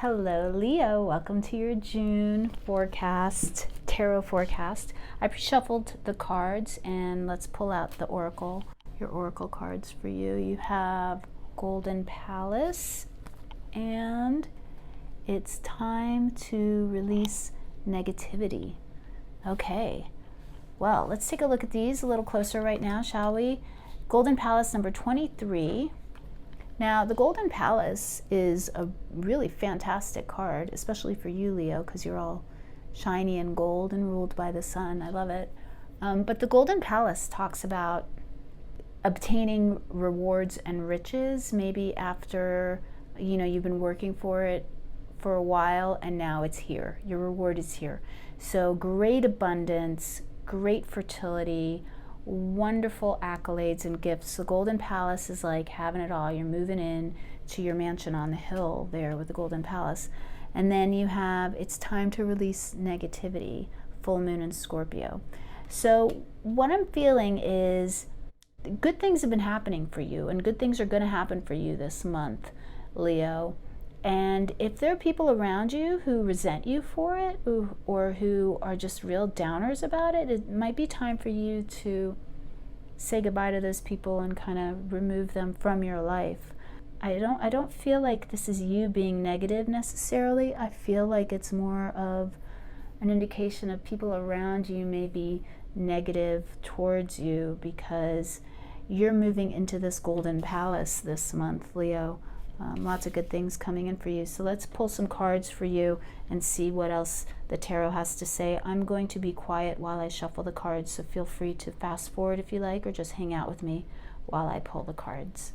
Hello, Leo. Welcome to your June forecast, tarot forecast. I pre-shuffled the cards and let's pull out your oracle cards for you. You have Golden Palace and it's time to release negativity. Okay, well, let's take a look at these a little closer right now, shall we? Golden Palace number 23. Now, the Golden Palace is a really fantastic card, especially for you, Leo, because you're all shiny and gold and ruled by the sun. I love it. But the Golden Palace talks about obtaining rewards and riches, maybe after, you've been working for it for a while and now it's here. Your reward is here. So great abundance, great fertility, wonderful accolades and gifts. The Golden Palace is like having it all. You're moving in to your mansion on the hill there with the Golden Palace. And then you have, it's time to release negativity, full moon in Scorpio. So what I'm feeling is good things have been happening for you and good things are going to happen for you this month, Leo. And if there are people around you who resent you for it or who are just real downers about it, it might be time for you to say goodbye to those people and kind of remove them from your life. I don't feel like this is you being negative necessarily. I feel like it's more of an indication of people around you may be negative towards you because you're moving into this Golden Palace this month, Leo. Lots of good things coming in for you. So let's pull some cards for you and see what else the tarot has to say. I'm going to be quiet while I shuffle the cards, so feel free to fast forward if you like or just hang out with me while I pull the cards.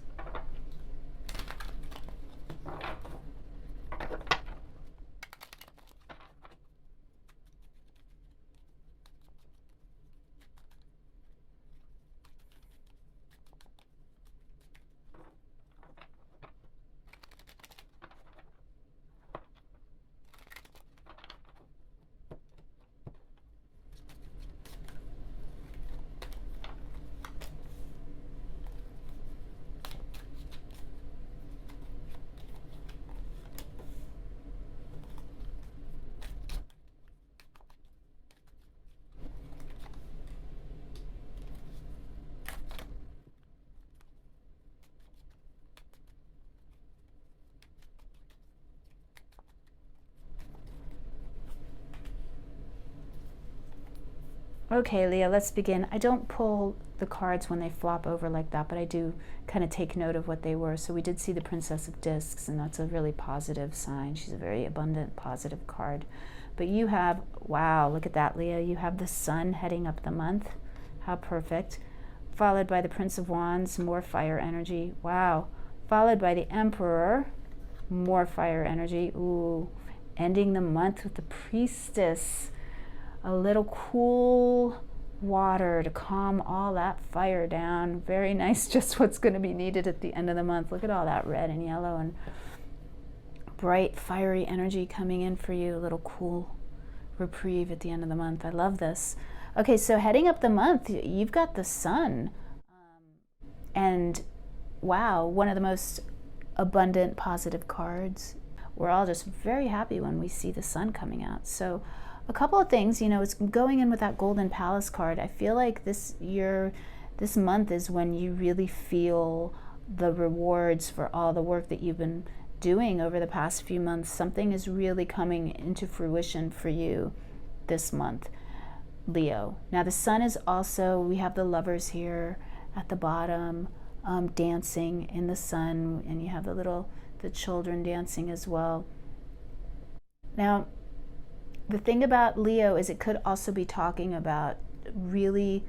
Okay, Leo, let's begin. I don't pull the cards when they flop over like that, but I do kind of take note of what they were. So we did see the Princess of Discs, and that's a really positive sign. She's a very abundant, positive card. But you have, wow, look at that, Leo. You have the Sun heading up the month. How perfect. Followed by the Prince of Wands, more fire energy. Wow. Followed by the Emperor, more fire energy. Ooh. Ending the month with the Priestess. A little cool water to calm all that fire down. Very nice, just what's going to be needed at the end of the month. Look at all that red and yellow and bright, fiery energy coming in for you. A little cool reprieve at the end of the month. I love this. Okay, so heading up the month, you've got the Sun. And wow, one of the most abundant, positive cards. We're all just very happy when we see the Sun coming out. So a couple of things, it's going in with that Golden Palace card. I feel like this month is when you really feel the rewards for all the work that you've been doing over the past few months. Something is really coming into fruition for you this month, Leo. Now the Sun is also, we have the Lovers here at the bottom, dancing in the sun, and you have the children dancing as well. Now, the thing about Leo is it could also be talking about really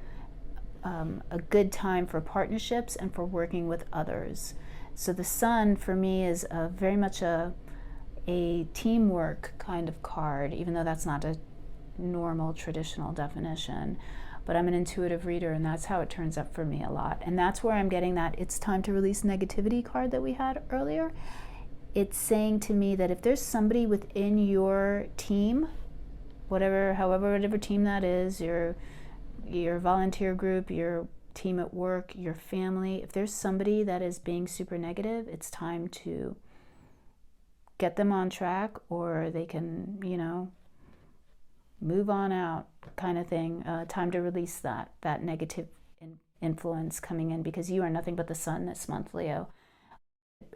a good time for partnerships and for working with others. So the Sun for me is very much a teamwork kind of card, even though that's not a normal traditional definition. But I'm an intuitive reader and that's how it turns up for me a lot. And that's where I'm getting that it's time to release negativity card that we had earlier. It's saying to me that if there's somebody within your team, whatever team that is, your volunteer group, your team at work, your family, if there's somebody that is being super negative, it's time to get them on track, or they can, move on out, kind of thing. Time to release that negative influence coming in, because you are nothing but the sun this month, Leo.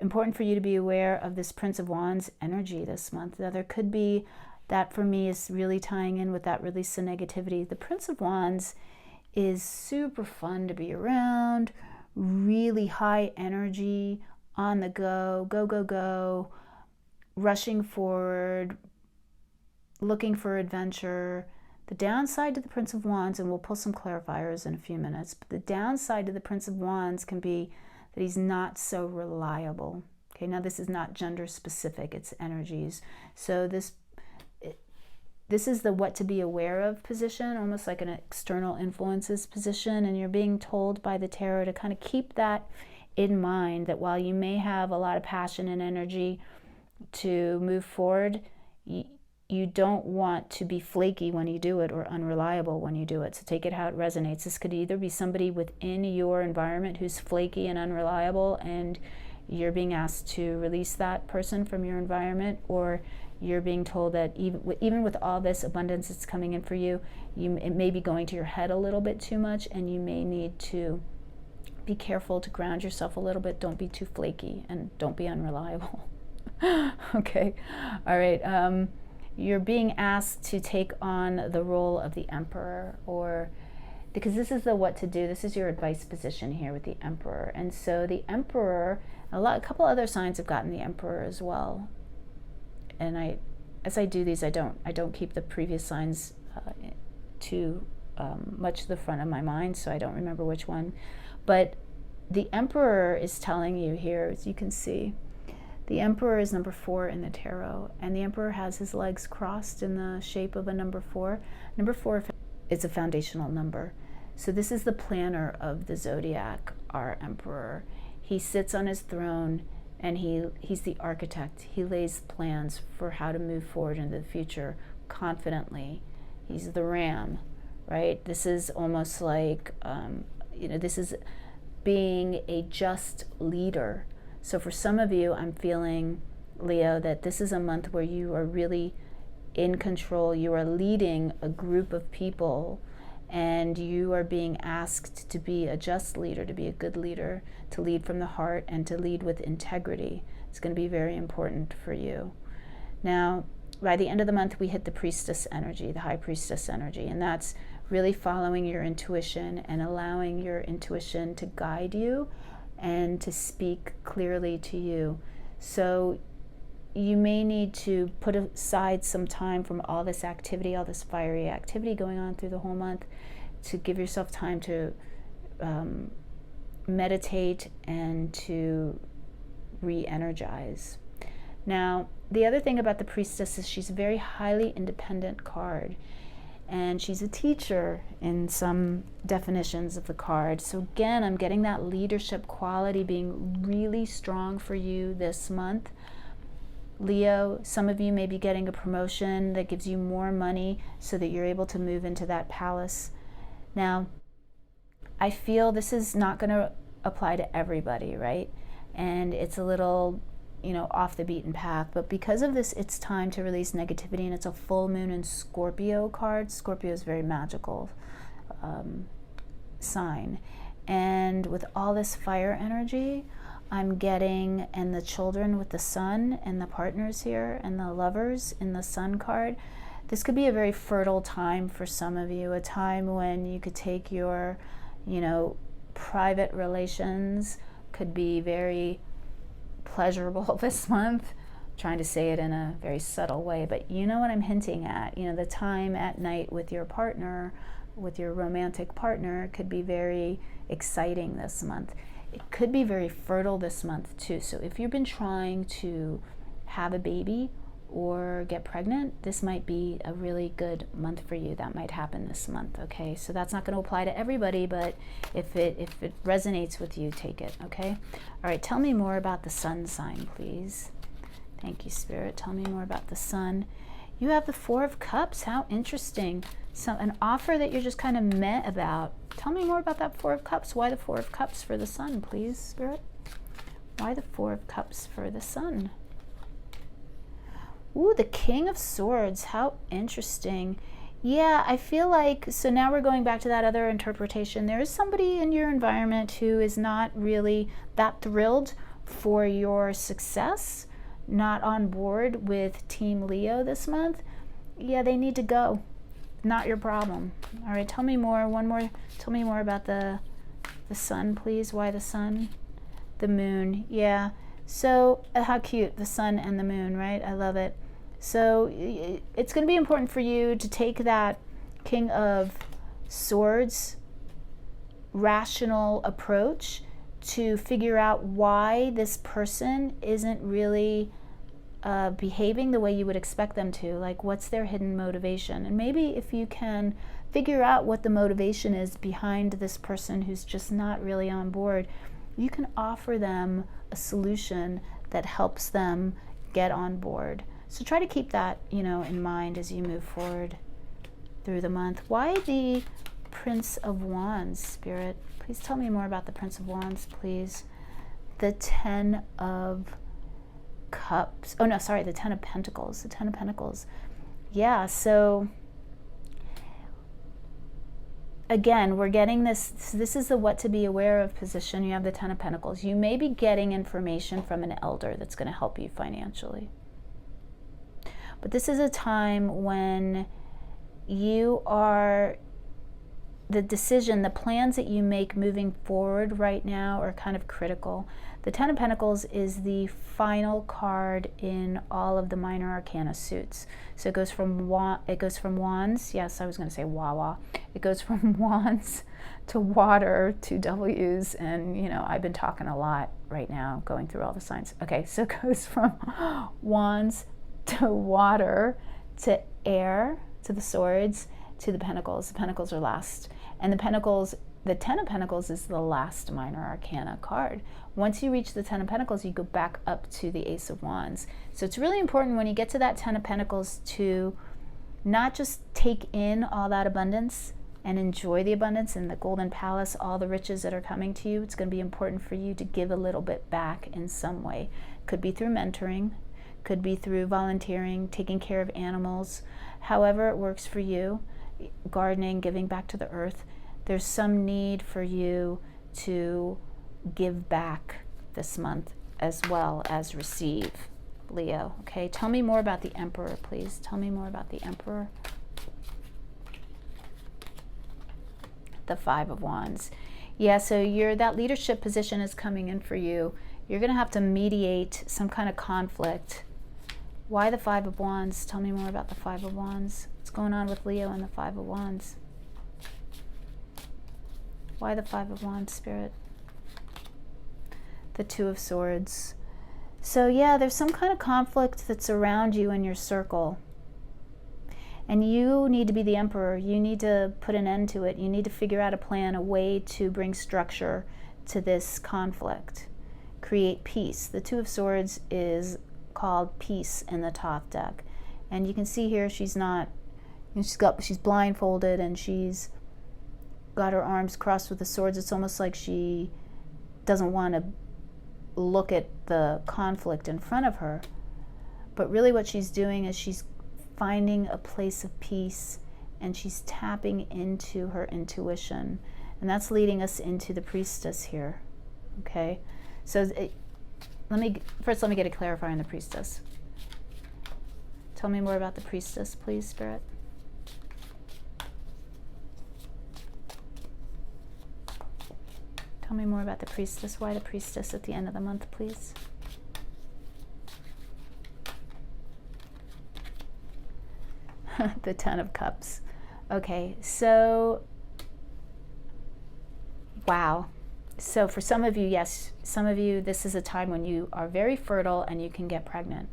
Important for you to be aware of this Prince of Wands energy this month. Now, there could be, that for me is really tying in with that release of negativity. The Prince of Wands is super fun to be around, really high energy, on the go, go, go, go, rushing forward, looking for adventure. The downside to the Prince of Wands, and we'll pull some clarifiers in a few minutes, but the downside to the Prince of Wands can be that he's not so reliable. Okay, now this is not gender specific, it's energies. So this is the what to be aware of position, almost like an external influences position, and you're being told by the tarot to kind of keep that in mind, that while you may have a lot of passion and energy to move forward, you don't want to be flaky when you do it, or unreliable when you do it. So take it how it resonates. This could either be somebody within your environment who's flaky and unreliable, and you're being asked to release that person from your environment, or you're being told that even with all this abundance that's coming in for you, it may be going to your head a little bit too much, and you may need to be careful to ground yourself a little bit. Don't be too flaky, and don't be unreliable. Okay, all right. You're being asked to take on the role of the Emperor, or because this is the what to do. This is your advice position here with the Emperor. And so the Emperor, a couple other signs have gotten the Emperor as well. And as I do these, I don't keep the previous signs too much to the front of my mind, so I don't remember which one. But the Emperor is telling you here, as you can see, the Emperor is number 4 in the tarot, and the Emperor has his legs crossed in the shape of a number 4. Number 4 is a foundational number. So this is the planner of the zodiac, our Emperor. He sits on his throne, and he's the architect. He lays plans for how to move forward into the future confidently. He's the ram, right? This is almost like, this is being a just leader. So for some of you, I'm feeling, Leo, that this is a month where you are really in control. You are leading a group of people, and you are being asked to be a just leader, to be a good leader, to lead from the heart, and to lead with integrity. It's going to be very important for you. Now, by the end of the month, we hit the priestess energy, the high priestess energy, and that's really following your intuition and allowing your intuition to guide you and to speak clearly to you. So you may need to put aside some time from all this activity, all this fiery activity going on through the whole month, to give yourself time to meditate and to re-energize. Now, the other thing about the priestess is she's a very highly independent card, and she's a teacher in some definitions of the card. So again, I'm getting that leadership quality being really strong for you this month. Leo, some of you may be getting a promotion that gives you more money so that you're able to move into that palace. Now, I feel this is not going to apply to everybody, right? And it's a little, off the beaten path, but because of this, it's time to release negativity, and it's a full moon in Scorpio card. Scorpio is a very magical sign, and with all this fire energy, I'm getting, and the children with the sun, and the partners here, and the lovers in the sun card, this could be a very fertile time for some of you, a time when you could take your, private relations, could be very pleasurable this month. I'm trying to say it in a very subtle way, but you know what I'm hinting at. The time at night with your partner, with your romantic partner, could be very exciting this month. It could be very fertile this month too. So if you've been trying to have a baby or get pregnant, this might be a really good month for you. That might happen this month, okay? So that's not going to apply to everybody, but if it resonates with you, take it, okay? All right, tell me more about the sun sign, please. Thank you, Spirit. Tell me more about the sun. You have the 4 of Cups. How interesting. So an offer that you're just kind of meh about. Tell me more about that 4 of Cups. Why the 4 of Cups for the sun, please, Spirit? Why the 4 of Cups for the sun? Ooh, the King of Swords. How interesting. Yeah, I feel like, so now we're going back to that other interpretation. There is somebody in your environment who is not really that thrilled for your success, not on board with Team Leo this month. Yeah, they need to go. Not your problem. All right, tell me more. Tell me more about the sun, please. Why the sun? The moon. Yeah. So, how cute, the sun and the moon, right? I love it. So it's going to be important for you to take that King of Swords rational approach to figure out why this person isn't really behaving the way you would expect them to. Like, what's their hidden motivation? And maybe if you can figure out what the motivation is behind this person who's just not really on board, you can offer them a solution that helps them get on board. So try to keep that, in mind as you move forward through the month. Why the Prince of Wands, Spirit? Please tell me more about the Prince of Wands, please. The Ten of Cups. Oh, no, sorry, the Ten of Pentacles. The Ten of Pentacles. Yeah, so again, we're getting this is the what to be aware of position. You have the Ten of Pentacles. You may be getting information from an elder that's going to help you financially. But this is a time when the plans that you make moving forward right now are kind of critical. The Ten of Pentacles is the final card in all of the minor arcana suits. So it goes from wands. Yes, I was going to say wah-wah. It goes from wands to water to W's, and I've been talking a lot right now, going through all the signs. Okay, so it goes from wands to water, to air, to the swords, to the pentacles. The pentacles are last. And the Ten of Pentacles is the last minor arcana card. Once you reach the Ten of Pentacles, you go back up to the Ace of Wands. So it's really important when you get to that Ten of Pentacles to not just take in all that abundance and enjoy the abundance and the golden palace, all the riches that are coming to you. It's going to be important for you to give a little bit back in some way. Could be through mentoring, could be through volunteering, taking care of animals, however it works for you, gardening, giving back to the earth. There's some need for you to give back this month as well as receive, Leo. Okay, tell me more about the Emperor, please. Tell me more about the Emperor. The Five of Wands. Yeah, so that leadership position is coming in for you. You're going to have to mediate some kind of conflict. Why the Five of Wands? Tell me more about the Five of Wands. What's going on with Leo and the Five of Wands? Why the Five of Wands, Spirit? The Two of Swords. So yeah, there's some kind of conflict that's around you in your circle. And you need to be the Emperor. You need to put an end to it. You need to figure out a plan, a way to bring structure to this conflict. Create peace. The Two of Swords is called peace in the Thoth deck. And you can see here she's blindfolded and she's got her arms crossed with the swords. It's almost like she doesn't want to look at the conflict in front of her. But really what she's doing is she's finding a place of peace and she's tapping into her intuition. And that's leading us into the Priestess here. Okay? So let me get a clarifier on the Priestess. Tell me more about the Priestess, please, Spirit. Tell me more about the Priestess. Why the Priestess at the end of the month, please? The Ten of Cups. Okay, so, wow. So for some of you, yes, this is a time when you are very fertile and you can get pregnant.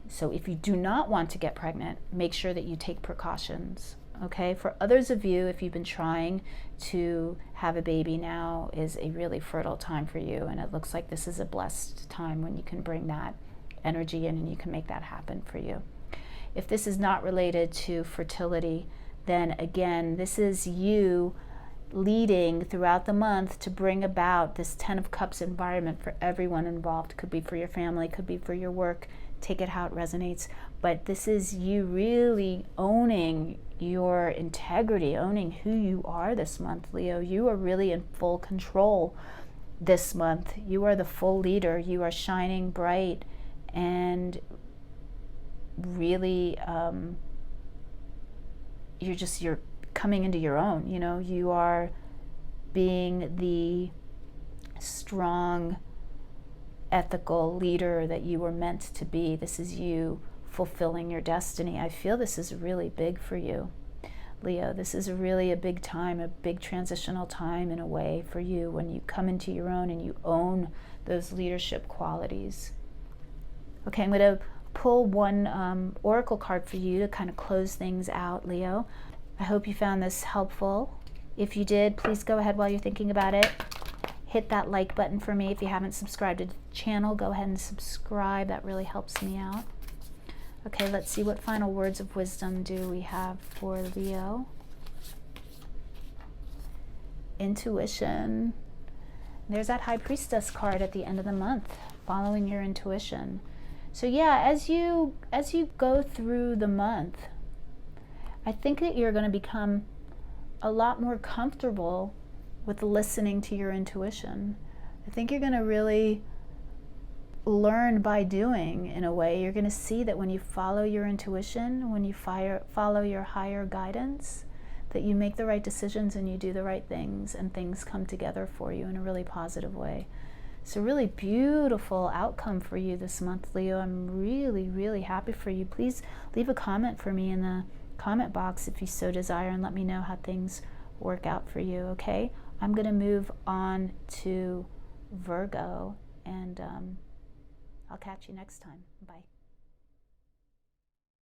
So if you do not want to get pregnant, make sure that you take precautions, okay? For others of you, if you've been trying to have a baby, now is a really fertile time for you, and it looks like this is a blessed time when you can bring that energy in and you can make that happen for you. If this is not related to fertility, then again, this is you leading throughout the month to bring about this Ten of Cups environment for everyone involved. Could be for your family, could be for your work, take it how it resonates. But this is you really owning your integrity, owning who you are this month, Leo. You are really in full control this month. You are the full leader. You are shining bright and really you're coming into your own. You know, you are being the strong, ethical leader that you were meant to be. This is you fulfilling your destiny. I feel this is really big for you, Leo. This is really a big time, a big transitional time in a way for you, when you come into your own and you own those leadership qualities. Okay, I'm going to pull one oracle card for you to kind of close things out, Leo. I hope you found this helpful. If you did, please go ahead while you're thinking about it. Hit that like button for me. If you haven't subscribed to the channel, go ahead and subscribe. That really helps me out. Okay, let's see what final words of wisdom do we have for Leo. Intuition. There's that High Priestess card at the end of the month, following your intuition. So yeah, as you go through the month, I think that you're going to become a lot more comfortable with listening to your intuition. I think you're going to really learn by doing, in a way. You're going to see that when you follow your intuition, when you follow your higher guidance, that you make the right decisions and you do the right things, and things come together for you in a really positive way. It's a really beautiful outcome for you this month, Leo. I'm really, really happy for you. Please leave a comment for me in the comment box if you so desire, and let me know how things work out for you, okay? I'm going to move on to Virgo, and I'll catch you next time. Bye.